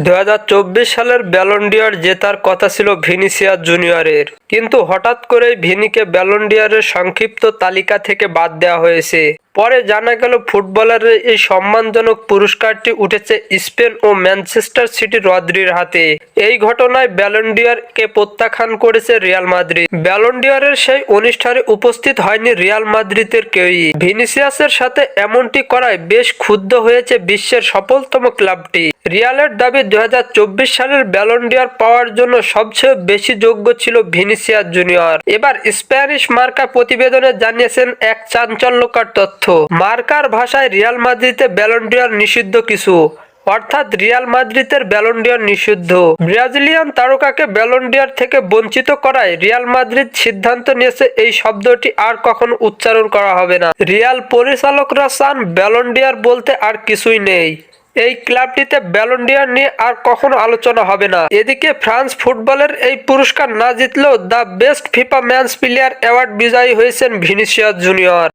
2024 সালের Ballon d'Or জেতার কথা ছিল ভিনিসিয়াস জুনিয়রের, কিন্তু হঠাৎ করেই ভিনিকে ব্যালন ডি'অরের সংক্ষিপ্ত তালিকা থেকে বাদ দেওয়া হয়েছে। পরে জানা গেল ফুটবলারের এই সম্মানজনক পুরস্কারটি উঠেছে স্পেন ও ম্যানচেস্টার সিটির রদ্রির হাতে। এই ঘটনায় ব্যালন ডি'অরকে প্রত্যাখ্যান করেছে রিয়াল মাদ্রিদ। ব্যালন ডি'অরের সেই অনুষ্ঠানে উপস্থিত হয়নি রিয়াল মাদ্রিদের কেউই। ভিনিসিয়াসের সাথে এমনটি করায় বেশ ক্ষুব্ধ হয়েছে বিশ্বের সফলতম ক্লাবটি। রিয়ালের দাবি 2024 সালের ব্যালন ডি'অর পাওয়ার জন্য সবচেয়ে বেশি যোগ্য ছিল ভিনিসিয়াস জুনিয়র। এবার স্প্যানিশ মার্কা প্রতিবেদনে জানিয়েছেন এক চাঞ্চল্যকর তথ্য। মার্কার ভাষায় রিয়াল মাদ্রিদে ব্যালন ডি'অর নিষিদ্ধ কিছু, অর্থাৎ রিয়াল মাদ্রিদের ব্যালন ডি'অর নিষিদ্ধ। ব্রাজিলিয়ান তারকাকে ব্যালন ডি'অর থেকে বঞ্চিত করায় রিয়াল মাদ্রিদ সিদ্ধান্ত নিয়েছে এই শব্দটি আর কখনো উচ্চারণ করা হবে না। রিয়াল পরিচালকরা চান ব্যালন ডি'অর বলতে আর কিছুই নেই। এই ক্লাবটিতে ব্যালন ডি'অর নিয়ে আর কখনো আলোচনা হবে না। এদিকে ফ্রান্স ফুটবলের এই পুরস্কার না জিতলেও the best FIFA men's player award বিজয়ী হয়েছেন ভিনিসিয়াস জুনিয়র।